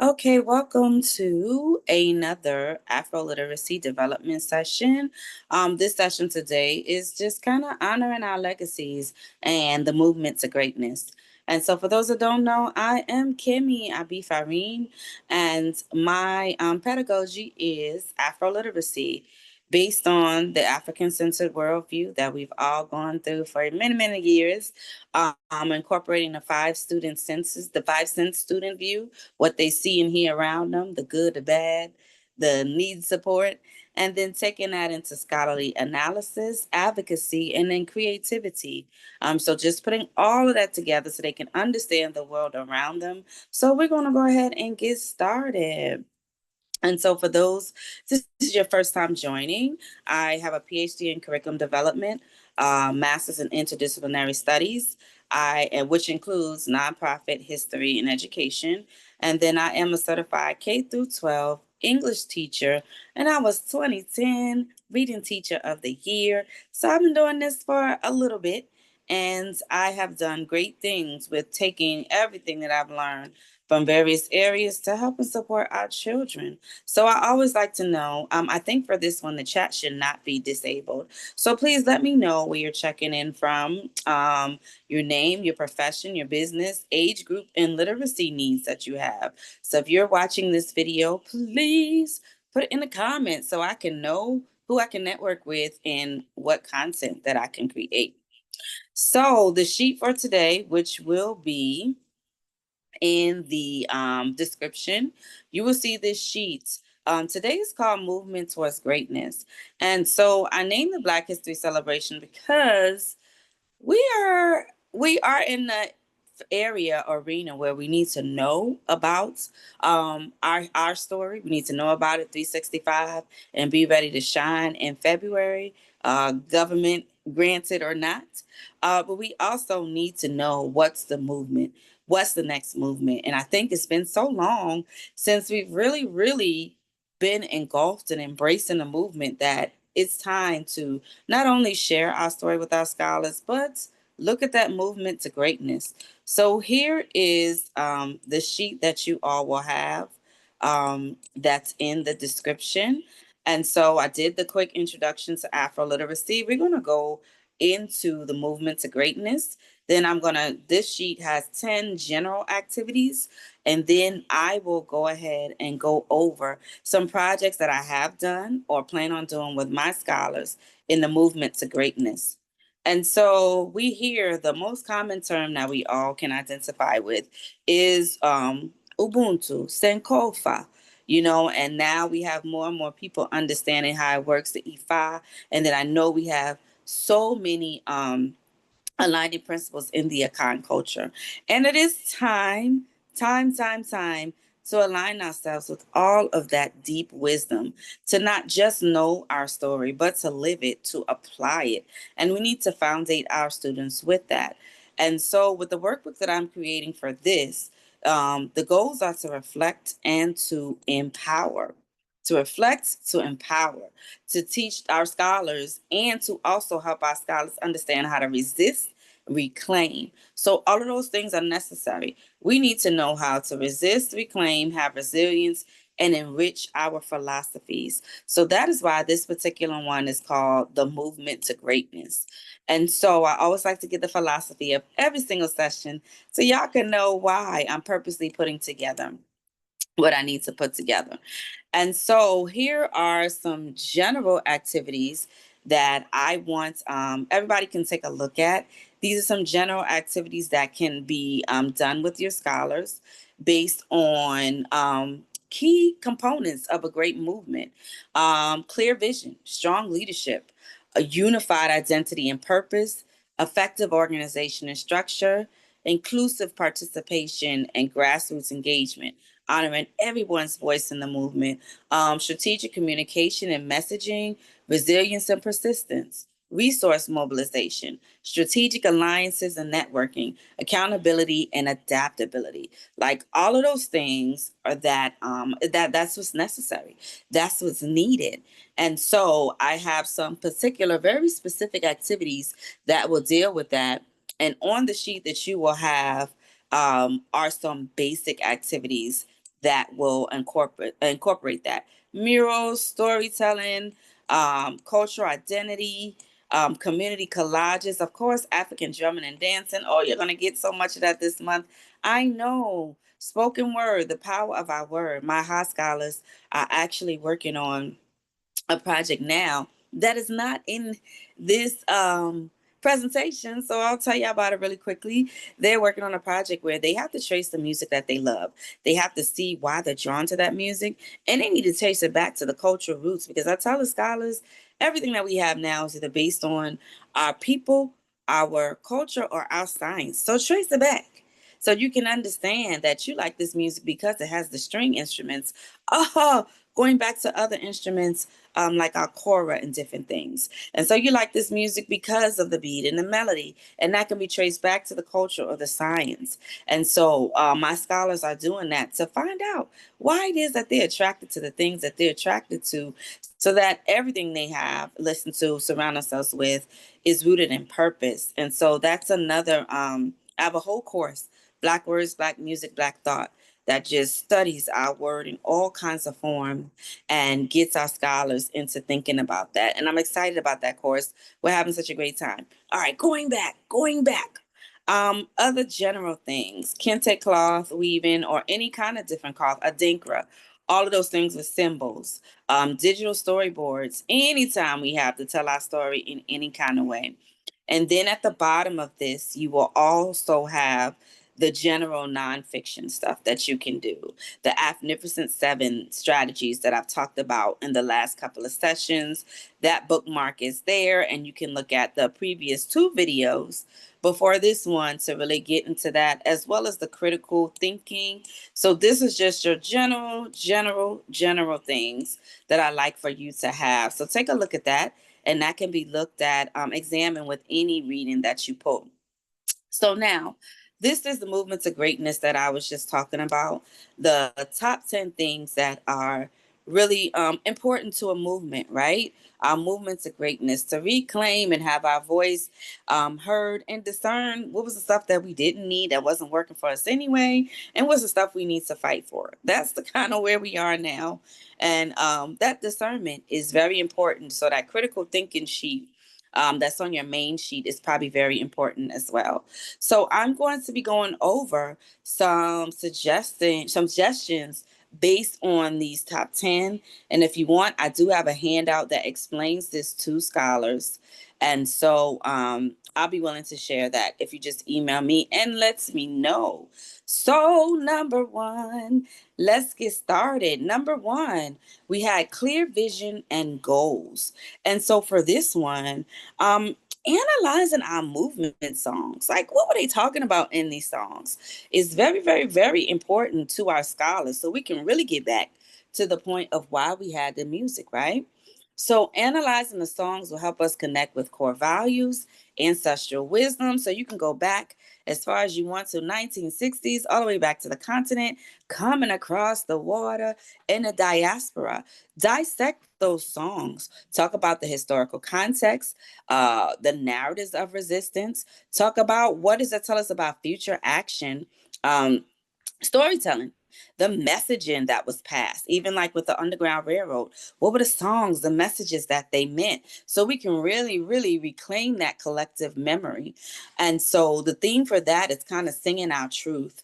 Okay, welcome to another AfroLiteracy development session. This session today is just kind of honoring our legacies and the movement to greatness. And so, for those that don't know, I am Kimmy Abi and my pedagogy is AfroLiteracy, based on the African-centered worldview that we've all gone through for many, many years, incorporating the 5 sense student view, what they see and hear around them, the good, the bad, the need support, and then taking that into scholarly analysis, advocacy, and then creativity. So just putting all of that together so they can understand the world around them. So we're going to go ahead and get started. And so, for those, this is your first time joining, I have a PhD in curriculum development, master's in interdisciplinary studies, which includes nonprofit history and education. And then I am a certified K through 12 English teacher, and I was 2010 Reading Teacher of the Year. So I've been doing this for a little bit, and I have done great things with taking everything that I've learned from various areas to help and support our children. So I always like to know, I think for this one, the chat should not be disabled. So please let me know where you're checking in from, your name, your profession, your business, age group, and literacy needs that you have. So if you're watching this video, please put it in the comments so I can know who I can network with and what content that I can create. So the sheet for today, which will be in the description, you will see this sheet. Today is called Movement Towards Greatness. And so I named the Black History Celebration because we are we are in the area arena where we need to know about our story. We need to know about it 365 and be ready to shine in February, government granted or not. But we also need to know what's the movement, what's the next movement. And I think it's been so long since we've really, really been engulfed and embracing the movement that it's time to not only share our story with our scholars, but look at that movement to greatness. So here is the sheet that you all will have, that's in the description. And so I did the quick introduction to Afro literacy. We're going to go into the movement to greatness. Then this sheet has 10 general activities. And then I will go ahead and go over some projects that I have done or plan on doing with my scholars in the movement to greatness. And so we hear the most common term that we all can identify with is Ubuntu, Sankofa, and now we have more and more people understanding how it works, the EFI. And then I know we have so many aligning principles in the Akan culture. And it is time to align ourselves with all of that deep wisdom, to not just know our story, but to live it, to apply it. And we need to foundate our students with that. And so, with the workbook that I'm creating for this, the goals are to reflect and to empower. To reflect, to empower, to teach our scholars, and to also help our scholars understand how to resist, reclaim. So, all of those things are necessary. We need to know how to resist, reclaim, have resilience, and enrich our philosophies. So, that is why this particular one is called The Movement to Greatness. And so, I always like to get the philosophy of every single session so y'all can know why I'm purposely putting together what I need to put together. And so here are some general activities that I want everybody can take a look at. These are some general activities that can be done with your scholars based on key components of a great movement: clear vision, strong leadership, a unified identity and purpose, effective organization and structure, inclusive participation, and grassroots engagement, honoring everyone's voice in the movement, strategic communication and messaging, resilience and persistence, resource mobilization, strategic alliances and networking, accountability and adaptability. Like all of those things are that's what's necessary. That's what's needed. And so I have some particular, very specific activities that will deal with that. And on the sheet that you will have are some basic activities that will incorporate that. Murals, storytelling, cultural identity, community collages, of course, African drumming and dancing. Oh, you're going to get so much of that this month. I know. Spoken word, the power of our word. My high scholars are actually working on a project now that is not in this presentation. So I'll tell you about it really quickly. They're working on a project where they have to trace the music that they love. They have to see why they're drawn to that music, and they need to trace it back to the cultural roots. Because I tell the scholars, everything that we have now is either based on our people, our culture, or our science. So trace it back. So you can understand that you like this music because it has the string instruments. Oh, going back to other instruments like our kora and different things. And so you like this music because of the beat and the melody, and that can be traced back to the culture or the science. And so my scholars are doing that to find out why it is that they're attracted to the things that they're attracted to, so that everything they have listened to, surround ourselves with, is rooted in purpose. And so that's another, I have a whole course, Black Words, Black Music, Black Thought, that just studies our word in all kinds of form and gets our scholars into thinking about that. And I'm excited about that course. We're having such a great time. All right, going back. Other general things, kente cloth, weaving, or any kind of different cloth, adinkra, all of those things with symbols, digital storyboards, anytime we have to tell our story in any kind of way. And then at the bottom of this, you will also have the general nonfiction stuff that you can do. The Magnificent Seven strategies that I've talked about in the last couple of sessions, that bookmark is there, and you can look at the previous two videos before this one to really get into that, as well as the critical thinking. So this is just your general things that I like for you to have. So take a look at that, and that can be looked at, examined with any reading that you pull. So now, this is the movement to greatness that I was just talking about. The top 10 things that are really important to a movement, right? Our movement to greatness, to reclaim and have our voice heard and discern what was the stuff that we didn't need, that wasn't working for us anyway, and what's the stuff we need to fight for. That's the kind of where we are now. And that discernment is very important. So that critical thinking sheet that's on your main sheet is probably very important as well. So I'm going to be going over suggestions based on these top 10. And if you want, I do have a handout that explains this to scholars. And so I'll be willing to share that if you just email me and lets me know. So number one, let's get started. Number one, we had clear vision and goals. And so for this one, um, analyzing our movement songs, like what were they talking about in these songs, is very important to our scholars, so we can really get back to the point of why we had the music, right? So analyzing the songs will help us connect with core values, ancestral wisdom. So you can go back as far as you want to 1960s, all the way back to the continent, coming across the water in the diaspora. Dissect those songs. Talk about the historical context, the narratives of resistance. Talk about what does that tell us about future action. Storytelling, the messaging that was passed, even like with the Underground Railroad. What were the songs, the messages that they meant? So we can really reclaim that collective memory. And so the theme for that is kind of singing our truth,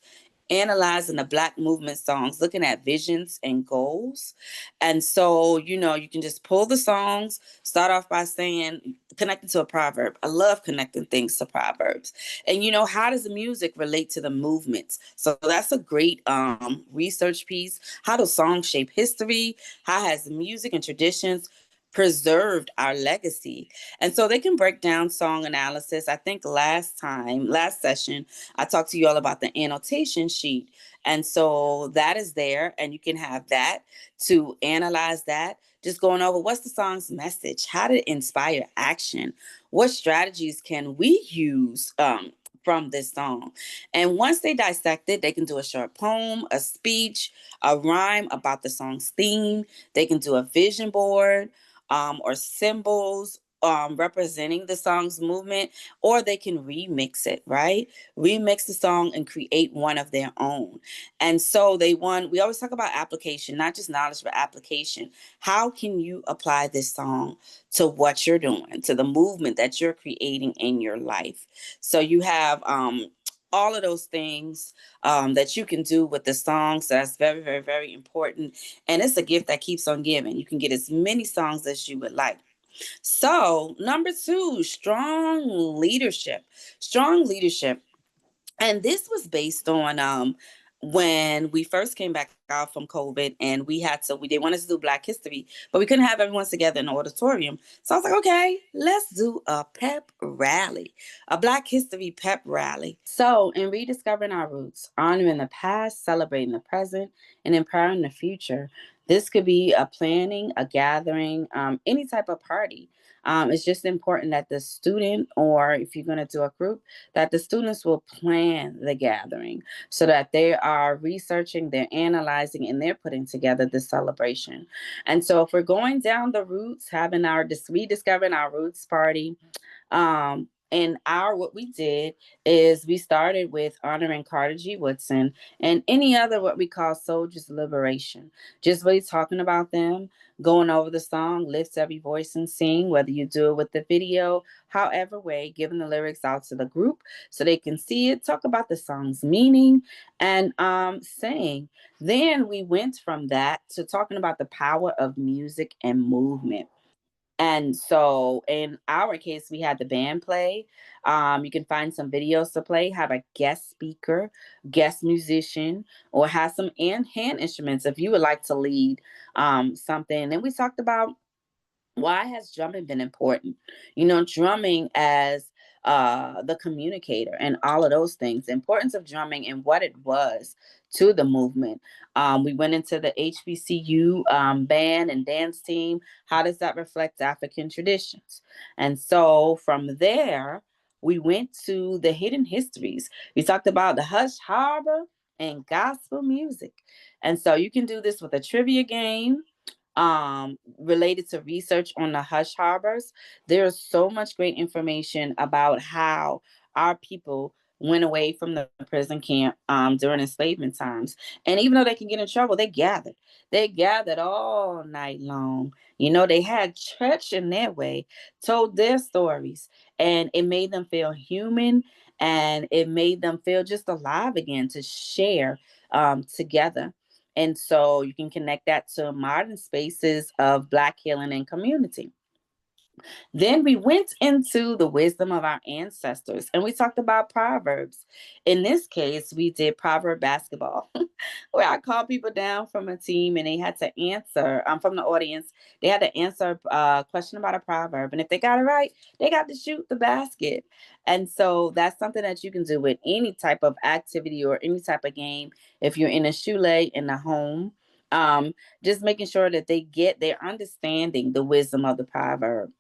analyzing the Black movement songs, looking at visions and goals. And so, you can just pull the songs, start off by saying, connecting to a proverb. I love connecting things to proverbs. And, how does the music relate to the movements? So that's a great research piece. How do songs shape history? How has music and traditions preserved our legacy? And so they can break down song analysis. I think last session, I talked to you all about the annotation sheet. And so that is there, and you can have that to analyze that. Just going over what's the song's message? How did it inspire action? What strategies can we use from this song? And once they dissect it, they can do a short poem, a speech, a rhyme about the song's theme. They can do a vision board or symbols representing the song's movement, or they can remix it, right? Remix the song and create one of their own. And so we always talk about application, not just knowledge, but application. How can you apply this song to what you're doing, to the movement that you're creating in your life? So you have all of those things that you can do with the songs. So that's very, very, very important. And it's a gift that keeps on giving. You can get as many songs as you would like. So, number two, strong leadership. Strong leadership. And this was based on when we first came back out from COVID, and we they wanted to do Black History, but we couldn't have everyone together in the auditorium. So I was like, okay, let's do a pep rally, a Black History pep rally. So, in rediscovering our roots, honoring the past, celebrating the present, and empowering the future, this could be a planning, a gathering, any type of party. It's just important that the student, or if you're going to do a group, that the students will plan the gathering so that they are researching, they're analyzing, and they're putting together the celebration. And so if we're going down the roots, having our rediscovering our roots party, and what we did is we started with honoring Carter G. Woodson and any other what we call soldiers liberation. Just really talking about them, going over the song, lift every voice and sing, whether you do it with the video, however way, giving the lyrics out to the group so they can see it, talk about the song's meaning, and sing. Then we went from that to talking about the power of music and movement. And so in our case, we had the band play. You can find some videos to play, have a guest speaker, guest musician, or have some hand instruments if you would like to lead something. And we talked about why has drumming been important? Drumming as the communicator and all of those things, the importance of drumming and what it was to the movement. We went into the HBCU band and dance team. How does that reflect African traditions? And so from there, we went to the hidden histories. We talked about the Hush Harbor and gospel music. And so you can do this with a trivia game related to research on the hush harbors. There's so much great information about how our people went away from the prison camp during enslavement times. And even though they can get in trouble, they gathered. They gathered all night long. They had church in their way, told their stories, and it made them feel human, and it made them feel just alive again to share together. And so you can connect that to modern spaces of Black healing and community. Then we went into the wisdom of our ancestors and we talked about Proverbs. In this case, we did Proverb basketball, where I called people down from a team and they had to answer, from the audience, they had to answer a question about a proverb. And if they got it right, they got to shoot the basket. And so that's something that you can do with any type of activity or any type of game. If you're in a shule in the home, just making sure that they're understanding the wisdom of the proverb.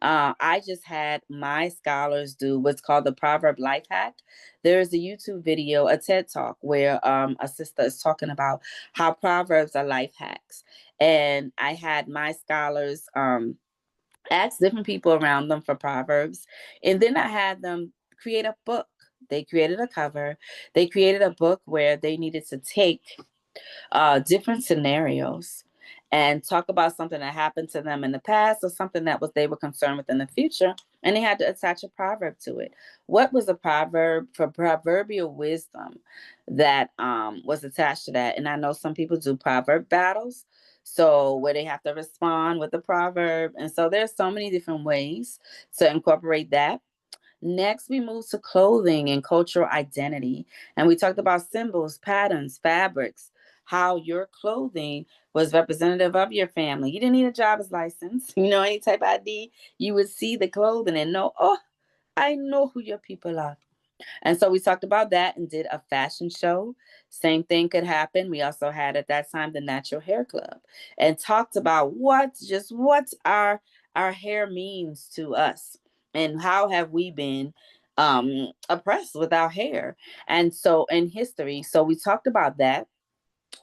I just had my scholars do what's called the Proverb Life Hack. There's a YouTube video, a TED Talk, where a sister is talking about how Proverbs are life hacks. And I had my scholars ask different people around them for Proverbs. And then I had them create a book. They created a cover. They created a book where they needed to take different scenarios and talk about something that happened to them in the past or something that they were concerned with in the future, and they had to attach a proverb to it. What was a proverb for proverbial wisdom that was attached to that? And I know some people do proverb battles, so where they have to respond with a proverb. And so there's so many different ways to incorporate that. Next, we moved to clothing and cultural identity. And we talked about symbols, patterns, fabrics, how your clothing was representative of your family. You didn't need a driver's license, any type of ID. You would see the clothing and know, oh, I know who your people are. And so we talked about that and did a fashion show. Same thing could happen. We also had at that time the Natural Hair Club and talked about what our hair means to us and how have we been oppressed with our hair. And so in history, so we talked about that.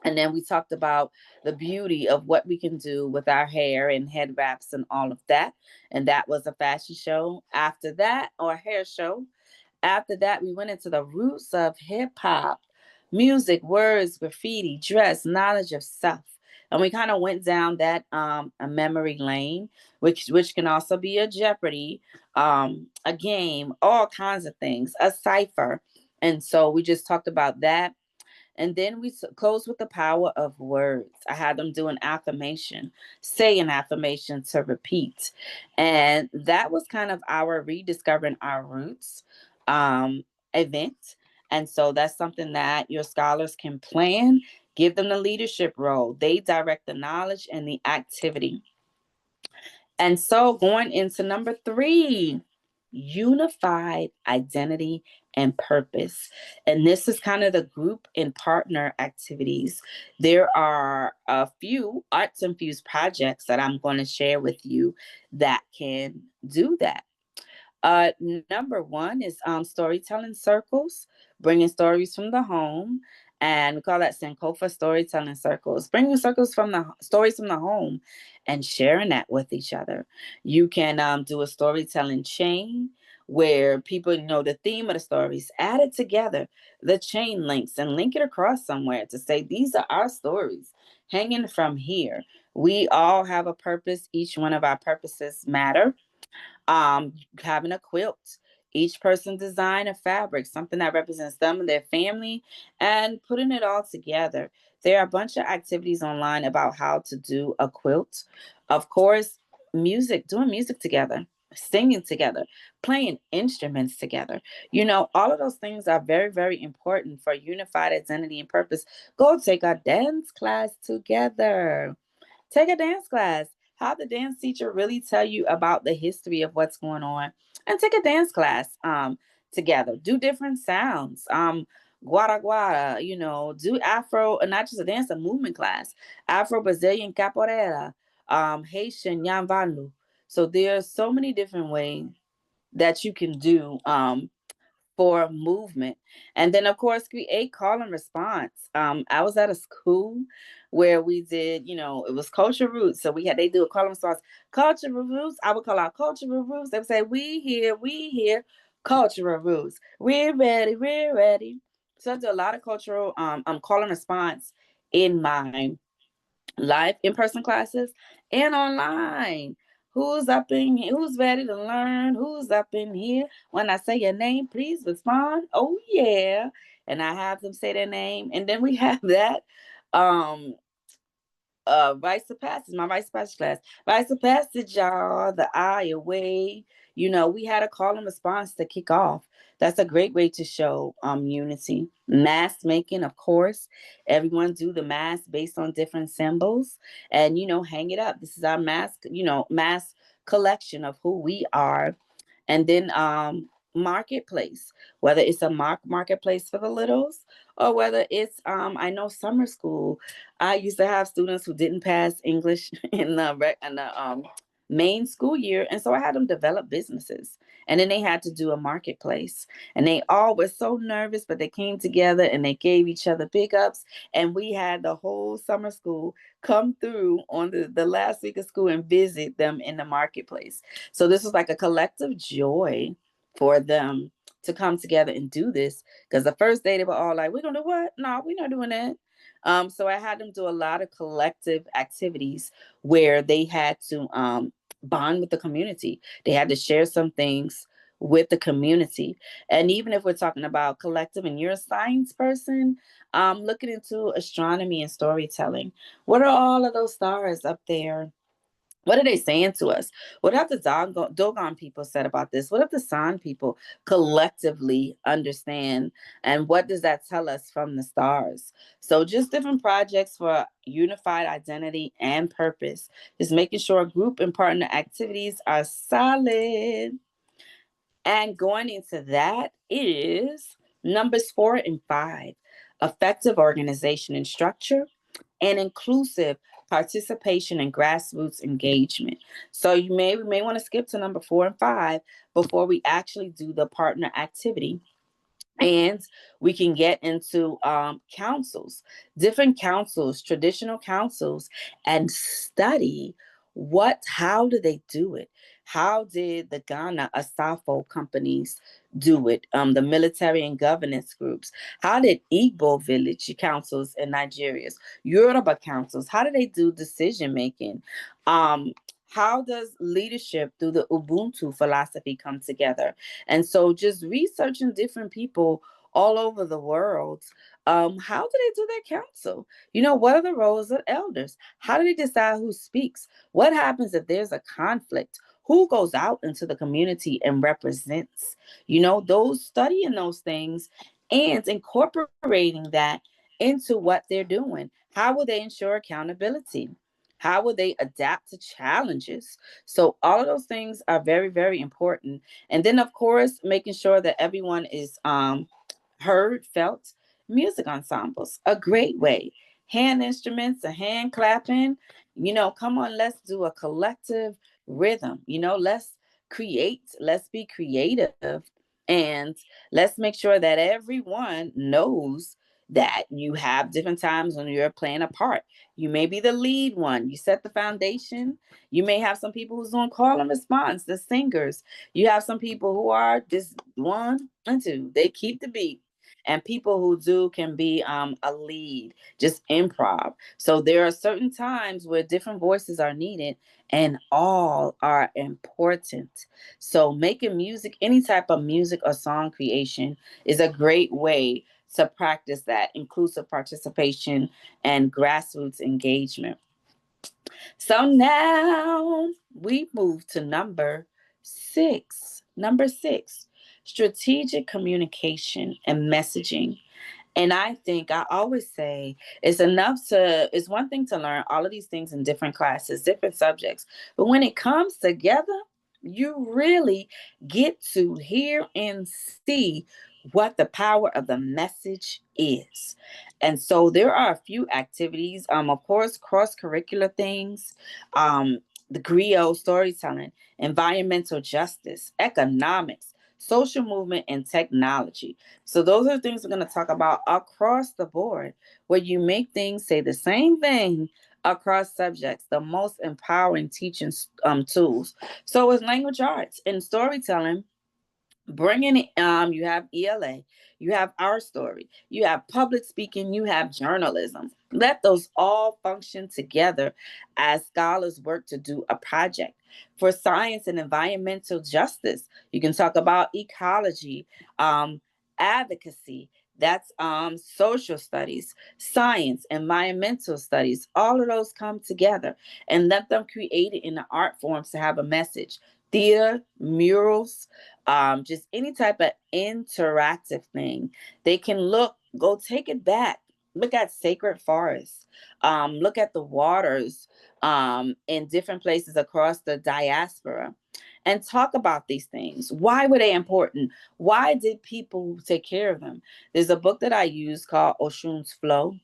And then we talked about the beauty of what we can do with our hair and head wraps and all of that. And that was a fashion show. After that, or hair show. After that, we went into the roots of hip hop, music, words, graffiti, dress, knowledge of self. And we kind of went down that a memory lane, which can also be a Jeopardy, a game, all kinds of things, a cipher. And so we just talked about that. And then we close with the power of words. I had them do an affirmation, say an affirmation to repeat. And that was kind of our rediscovering our roots um, event. And so that's something that your scholars can plan, give them the leadership role. They direct the knowledge and the activity. And so going into number 3, unified identity and purpose. And this is kind of the group and partner activities. There are a few arts infused projects that I'm going to share with you that can do that. Number one is storytelling circles, bringing stories from the home, and we call that Sankofa storytelling circles. Bringing circles from the stories from the home, and sharing that with each other. You can do a storytelling chain where people know the theme of the stories, add it together, the chain links, and link it across somewhere to say these are our stories hanging from here. We all have a purpose. Each one of our purposes matter. Having a quilt, each person design a fabric, something that represents them and their family, and putting it all together. There are a bunch of activities online about how to do a quilt. Of course, music, doing music together, singing together, playing instruments together. All of those things are very, very important for unified identity and purpose. Go take a dance class together. Take a dance class. Have the dance teacher really tell you about the history of what's going on, and take a dance class together. Do different sounds. Guara guara, do Afro, and not just a dance, a movement class. Afro Brazilian capoeira, Haitian Yanvanlu. So there's so many different ways that you can do for movement. And then, of course, create call and response. I was at a school where we did, it was culture roots. So they do a call and response. Cultural roots, I would call out cultural roots. They would say, we here, cultural roots. We're ready. So I do a lot of cultural call and response in my live in-person classes and online. Who's ready to learn? Who's up in here? When I say your name, please respond. Oh yeah. And I have them say their name. And then we have that um rites of passage, my rites of passage class. Rites of passage, y'all, the eye away. We had a call and response to kick off. That's a great way to show unity. Mask making, of course. Everyone do the mask based on different symbols and hang it up. This is our mask, mask collection of who we are. And then marketplace, whether it's a marketplace for the littles or whether it's I know summer school. I used to have students who didn't pass English in the main school year, and so I had them develop businesses, and then they had to do a marketplace, and they all were so nervous, but they came together and they gave each other big ups, and we had the whole summer school come through on the last week of school and visit them in the marketplace. So this was like a collective joy for them to come together and do this, because the first day they were all like, we're gonna do what? No, we're not doing that. So I had them do a lot of collective activities where they had to bond with the community. They had to share some things with the community. And even if we're talking about collective and you're a science person, looking into astronomy and storytelling, what are all of those stars up there? What are they saying to us? What have the Dogon people said about this? What have the San people collectively understand? And what does that tell us from the stars? So just different projects for unified identity and purpose. Just making sure group and partner activities are solid. And going into that is numbers 4 and 5, effective organization and structure, and inclusive participation and grassroots engagement. So we may want to skip to number 4 and 5 before we actually do the partner activity. And we can get into councils, different councils, traditional councils, and study how do they do it? How did the Ghana Asafo companies do it? The military and governance groups. How did Igbo village councils in Nigeria's Yoruba councils? How do they do decision making? Um, how does leadership through the Ubuntu philosophy come together? And so just researching different people all over the world. How do they do their council? What are the roles of elders? How do they decide who speaks? What happens if there's a conflict? Who goes out into the community and represents? Those studying those things and incorporating that into what they're doing. How will they ensure accountability? How will they adapt to challenges? So all of those things are very, very important. And then, of course, making sure that everyone is heard, felt. Music ensembles, a great way. Hand instruments, a hand clapping. Come on, let's do a collective rhythm. Let's create, let's be creative, and let's make sure that everyone knows that you have different times when you're playing a part. You may be the lead one. You set the foundation. You may have some people who's doing call and response, the singers. You have some people who are just one and two. They keep the beat. And people who do can be a lead, just improv. So there are certain times where different voices are needed and all are important. So making music, any type of music or song creation is a great way to practice that inclusive participation and grassroots engagement. So now we move to number six. Number six, strategic communication and messaging. And I think I always say it's one thing to learn all of these things in different classes, different subjects. But when it comes together, you really get to hear and see what the power of the message is. And so there are a few activities, of course, cross-curricular things, the griot storytelling, environmental justice, economics, social movement, and technology. So those are the things we're going to talk about across the board, where you make things say the same thing across subjects, the most empowering teaching tools. So it's language arts and storytelling. Bringing it, you have ELA, you have our story, you have public speaking, you have journalism. Let those all function together as scholars work to do a project. For science and environmental justice, you can talk about ecology, advocacy. That's social studies, science, environmental studies. All of those come together and let them create it in the art forms to have a message. Theater, murals, just any type of interactive thing. They can go take it back. Look at sacred forests. Look at the waters in different places across the diaspora and talk about these things. Why were they important? Why did people take care of them? There's a book that I use called Oshun's Flow,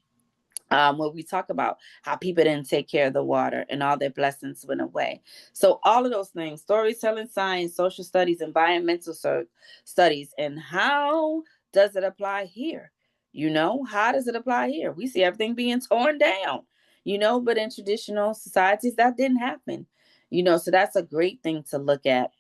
where we talk about how people didn't take care of the water and all their blessings went away. So all of those things, storytelling, science, social studies, environmental studies, and how does it apply here? How does it apply here? We see everything being torn down, but in traditional societies that didn't happen. So that's a great thing to look at.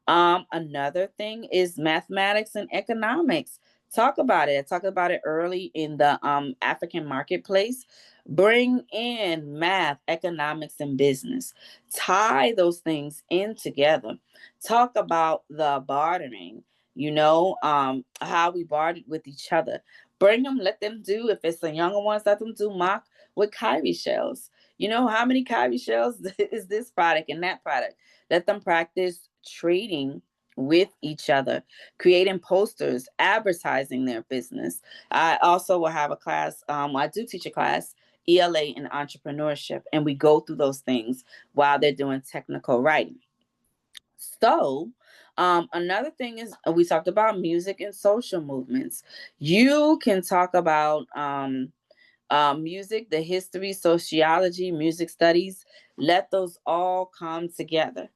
Another thing is mathematics and economics. Talk about it. Talk about it early in the African marketplace. Bring in math, economics, and business. Tie those things in together. Talk about the bartering, how we bartered with each other. Bring them, let them do, if it's the younger ones, let them do mock with cowrie shells. How many cowrie shells is this product and that product? Let them practice trading with each other, creating posters, advertising their business. I also will have a class, I do teach a class, ELA in entrepreneurship, and we go through those things while they're doing technical writing. So, another thing is we talked about music and social movements. You can talk about music, the history, sociology, music studies. Let those all come together.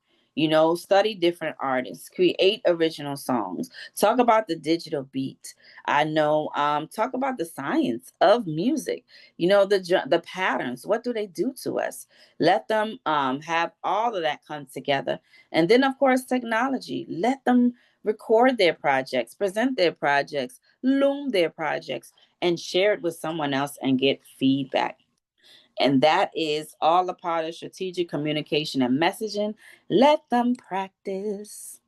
Study different artists, create original songs, talk about the digital beat. I know, talk about the science of music, the patterns. What do they do to us? Let them have all of that come together. And then, of course, technology. Let them record their projects, present their projects, loom their projects, and share it with someone else and get feedback. And that is all a part of strategic communication and messaging. Let them practice.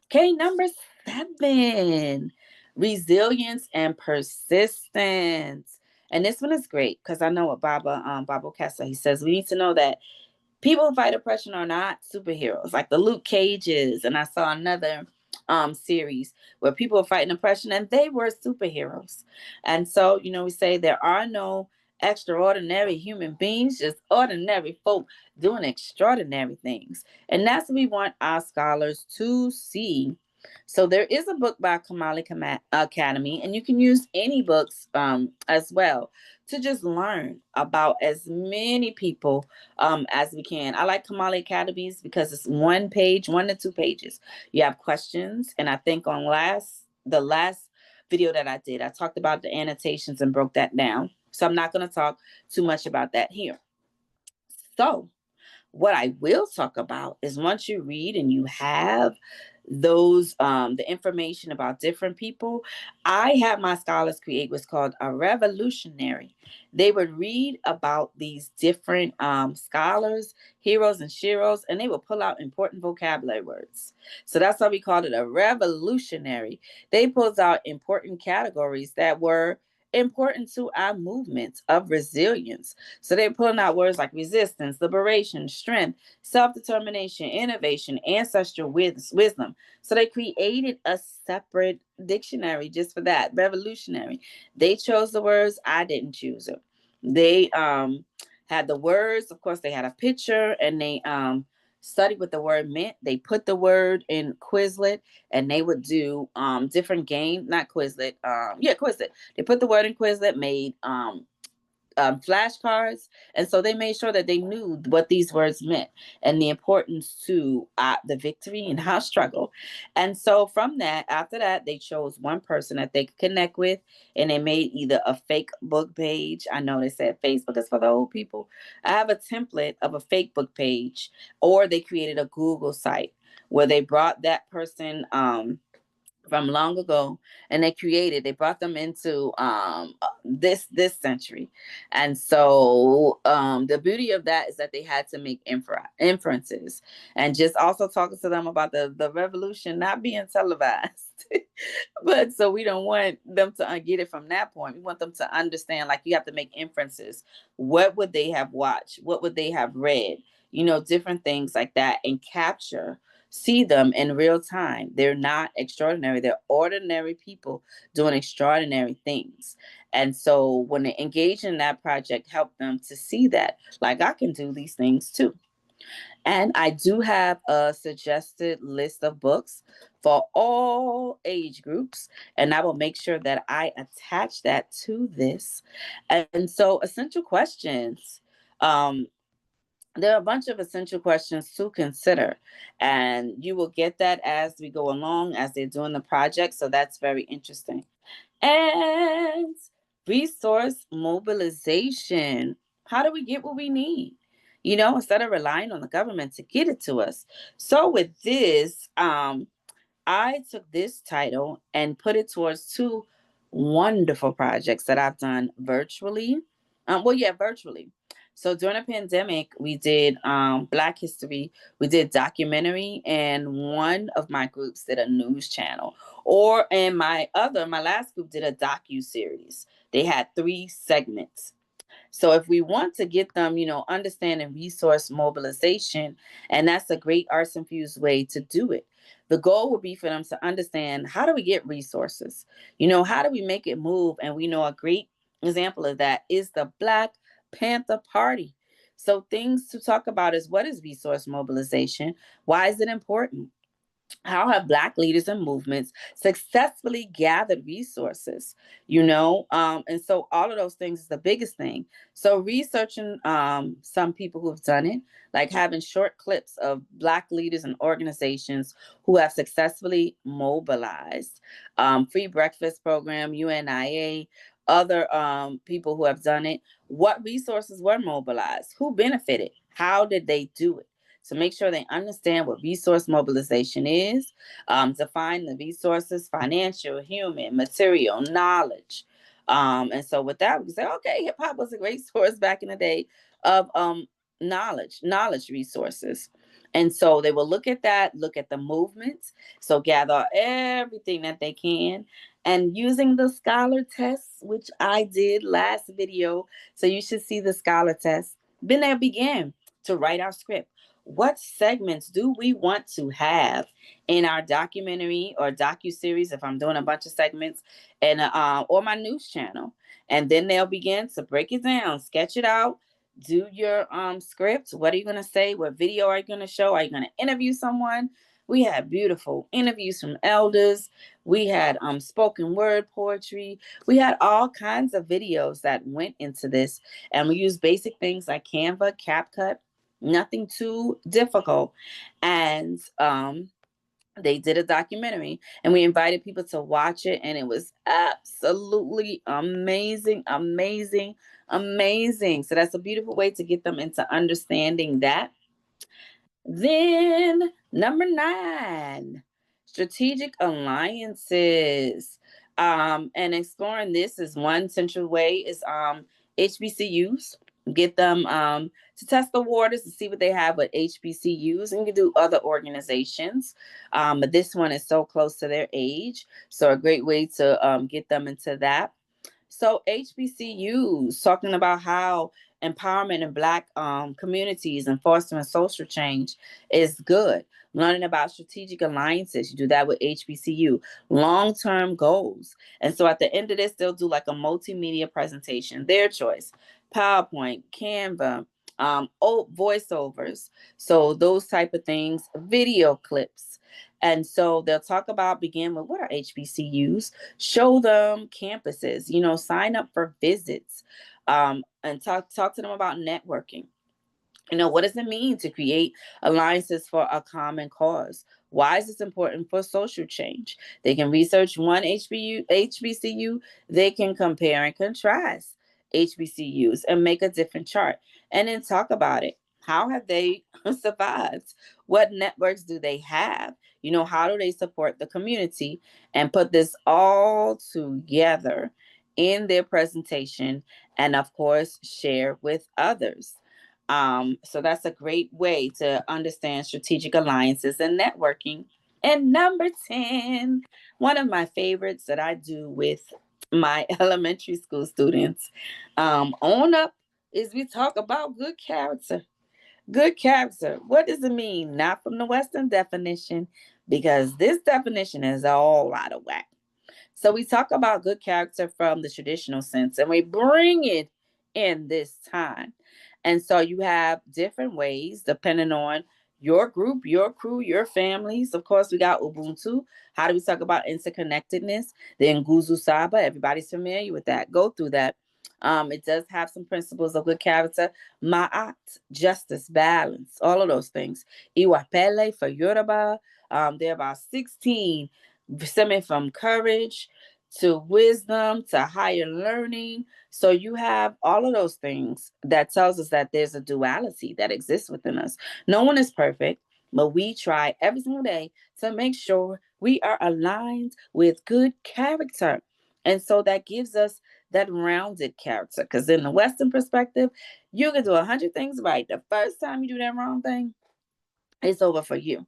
Okay, number 7, resilience and persistence. And this one is great because I know what Baba Kessa, he says we need to know that people who fight oppression are not superheroes like the Luke Cages. And I saw another series where people were fighting oppression and they were superheroes. And so, we say there are no extraordinary human beings, just ordinary folk doing extraordinary things. And that's what we want our scholars to see. So there is a book by Kamali Academy, and you can use any books as well to just learn about as many people as we can. I like Kamali Academies because it's 1 page, 1 to 2 pages. You have questions, and I think on the last video that I did, I talked about the annotations and broke that down. So I'm not going to talk too much about that here. So what I will talk about is once you read and you have those the information about different people, I have my scholars create what's called a revolutionary. They would read about these different scholars, heroes and sheroes, and they will pull out important vocabulary words. So that's why we called it a revolutionary. They pulled out important categories that were important to our movements of resilience. So they're pulling out words like resistance, liberation, strength, self-determination, innovation, ancestral wisdom. So they created a separate dictionary just for that. Revolutionary. They chose the words. I didn't choose it. They had the words. Of course, they had a picture, and they studied what the word meant. They put the word in Quizlet, and they would do different game, not Quizlet. Quizlet. They put the word in Quizlet, made flashcards. And so they made sure that they knew what these words meant and the importance to the victory and our struggle. And so from that, after that, they chose one person that they could connect with, and they made either a fake book page. I know they said Facebook is for the old people. I have a template of a fake book page, or they created a Google site where they brought that person from long ago, and they brought them into this century. And so the beauty of that is that they had to make inferences, and just also talking to them about the revolution not being televised. But so we don't want them to get it from that point. We want them to understand, like, you have to make inferences. What would they have watched? What would they have read? Different things like that, and see them in real time. They're not extraordinary. They're ordinary people doing extraordinary things. And so when they engage in that project, help them to see that, like, I can do these things too. And I do have a suggested list of books for all age groups, and I will make sure that I attach that to this. And so, essential questions. Um, there are a bunch of essential questions to consider, and you will get that as we go along, as they're doing the project. So that's very interesting. And resource mobilization. How do we get what we need? Instead of relying on the government to get it to us. So with this, I took this title and put it towards 2 wonderful projects that I've done virtually. Virtually. So during the pandemic, we did Black History, we did documentary, and one of my groups did a news channel. My last group did a docu-series. They had 3 segments. So if we want to get them, understanding resource mobilization, and that's a great arts infused way to do it. The goal would be for them to understand, how do we get resources? How do we make it move? And we know a great example of that is the Black Panther Party. So things to talk about is, what is resource mobilization? Why is it important? How have Black leaders and movements successfully gathered resources? And so all of those things is the biggest thing. So researching some people who've done it, like having short clips of Black leaders and organizations who have successfully mobilized, free breakfast program, UNIA, other people who have done it. What resources were mobilized? Who benefited? How did they do it? So make sure they understand what resource mobilization is, define the resources: financial, human, material, knowledge. And so with that, we can say, okay, hip hop was a great source back in the day of knowledge resources. And so they will look at that, look at the movements, so gather everything that they can. And using the scholar tests, which I did last video, so you should see the scholar test. Then they begin to write our script. What segments do we want to have in our documentary or docu-series, if I'm doing a bunch of segments, and or my news channel? And then they'll begin to break it down, sketch it out, do your script. What are you going to say? What video are you going to show? Are you going to interview someone? We had beautiful interviews from elders. We had spoken word poetry. We had all kinds of videos that went into this, and we used basic things like Canva, CapCut, nothing too difficult. And they did a documentary, and we invited people to watch it, and it was absolutely amazing, amazing, amazing. So that's a beautiful way to get them into understanding that. Then number 9, strategic alliances. And exploring this is one central way is HBCUs. Get them to test the waters to see what they have with HBCUs, and you can do other organizations. But this one is so close to their age, so a great way to get them into that. So HBCUs, talking about how empowerment in Black communities and fostering social change is good. Learning about strategic alliances, you do that with HBCU. Long-term goals. And so at the end of this, they'll do like a multimedia presentation, their choice: PowerPoint, Canva, voiceovers. So those type of things, video clips. And so they'll talk about, begin with, what are HBCUs? Show them campuses, sign up for visits, and talk to them about networking. What does it mean to create alliances for a common cause? Why is this important for social change? They can research one HBCU. They can compare and contrast HBCUs and make a different chart, and then talk about it. How have they survived? What networks do they have? How do they support the community? And put this all together in their presentation, and of course, share with others. So that's a great way to understand strategic alliances and networking. And number 10, one of my favorites that I do with my elementary school students, on up, is we talk about good character. Good character. What does it mean? Not from the Western definition, because this definition is all out of whack. So we talk about good character from the traditional sense, and we bring it in this time. And so you have different ways depending on your group, your crew, your families. Of course, we got Ubuntu. How do we talk about interconnectedness? The Nguzu Saba, everybody's familiar with that. Go through that. It does have some principles of good character. Ma'at, justice, balance, all of those things. Iwapele for Yoruba. There are about 16, stemming from courage to wisdom to higher learning. So you have all of those things that tells us that there's a duality that exists within us. No one is perfect, but we try every single day to make sure we are aligned with good character. And so that gives us that rounded character. Because in the Western perspective, you can do 100 things right. The first time you do that wrong thing, it's over for you.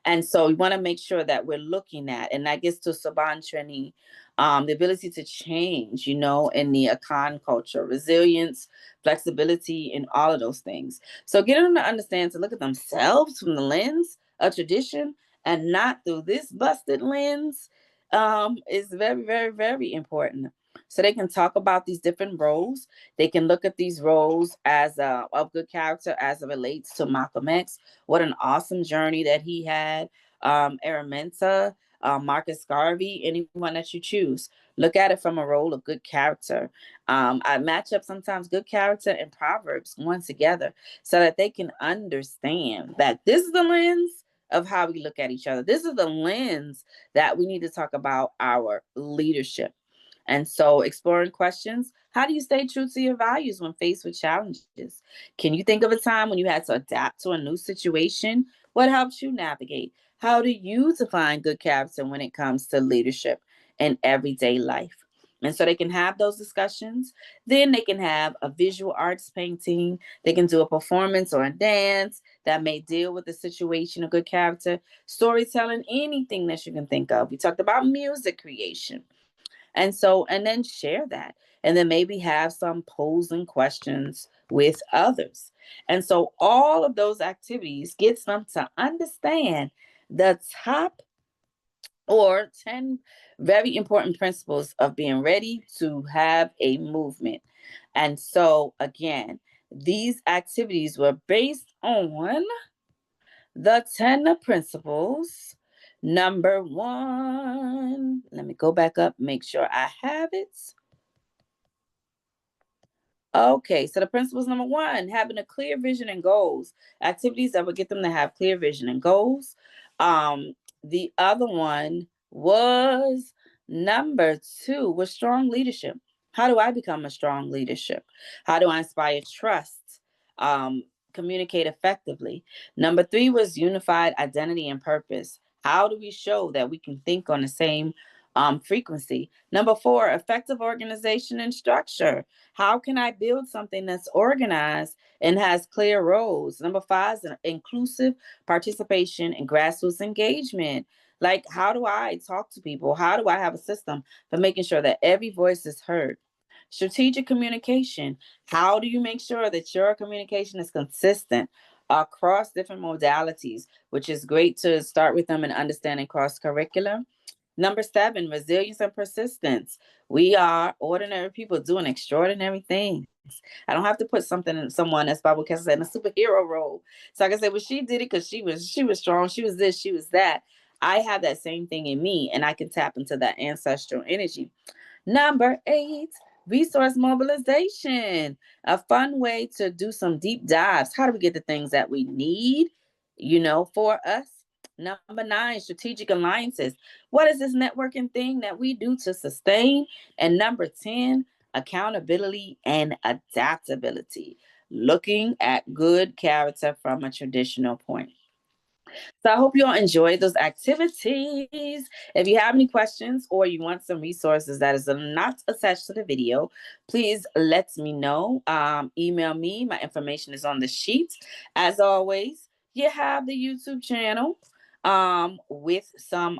And so we want to make sure that we're looking at, and that gets to Saban Training, the ability to change, in the Akan culture, resilience, flexibility, and all of those things. So getting them to understand, to look at themselves from the lens of tradition and not through this busted lens, is very, very, very important. So they can talk about these different roles. They can look at these roles as of good character as it relates to Malcolm X. What an awesome journey that he had. Araminta, Marcus Garvey, anyone that you choose. Look at it from a role of good character. I match up sometimes good character and Proverbs one together so that they can understand that this is the lens of how we look at each other. This is the lens that we need to talk about our leadership. And so, exploring questions: how do you stay true to your values when faced with challenges? Can you think of a time when you had to adapt to a new situation? What helps you navigate? How do you define good character when it comes to leadership in everyday life? And so they can have those discussions. Then they can have a visual arts painting. They can do a performance or a dance that may deal with the situation of good character, storytelling, anything that you can think of. We talked about music creation. And then share that. And then maybe have some posing questions with others. And so all of those activities gets them to understand the top or 10 very important principles of being ready to have a movement. And so again, these activities were based on the 10 principles. Number one, let me go back up, make sure I have it. Okay, so the principles: number one, having a clear vision and goals. Activities that would get them to have clear vision and goals. The other one was number two was strong leadership. How do I become a strong leadership? How do I inspire trust? Communicate effectively. Number three was unified identity and purpose. How do we show that we can think on the same frequency? Number four, effective organization and structure. How can I build something that's organized and has clear roles? Number five is inclusive participation and grassroots engagement. Like, how do I talk to people? How do I have a system for making sure that every voice is heard? Strategic communication. How do you make sure that your communication is consistent across different modalities, which is great to start with them and understanding cross curriculum? Number seven, resilience and persistence. We are ordinary people doing extraordinary things. I don't have to put something in someone, as Bible Cass said, in a superhero role. So I can say, well, she did it because she was strong, she was this, she was that. I have that same thing in me, and I can tap into that ancestral energy. Number eight, resource mobilization, a fun way to do some deep dives. How do we get the things that we need, for us? Number nine, strategic alliances. What is this networking thing that we do to sustain? And number 10, accountability and adaptability, looking at good character from a traditional point. So I hope you all enjoyed those activities. If you have any questions or you want some resources that is not attached to the video, please let me know. Email me. My information is on the sheet. As always, you have the YouTube channel with some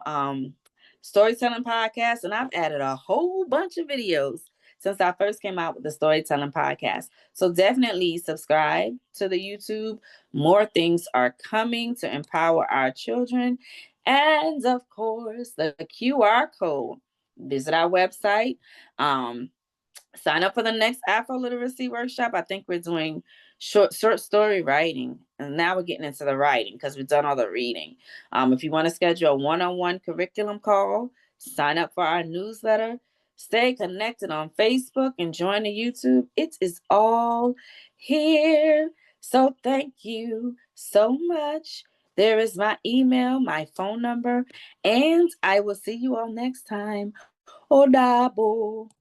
storytelling podcasts, and I've added a whole bunch of videos since I first came out with the storytelling podcast. So definitely subscribe to the YouTube. More things are coming to empower our children. And of course, the QR code. Visit our website. Sign up for the next AfroLiteracy workshop. I think we're doing short story writing. And now we're getting into the writing because we've done all the reading. If you want to schedule a one-on-one curriculum call, sign up for our newsletter. Stay connected on Facebook and join the YouTube. It is all here. So thank you so much. There is my email, my phone number, and I will see you all next time. Odabo.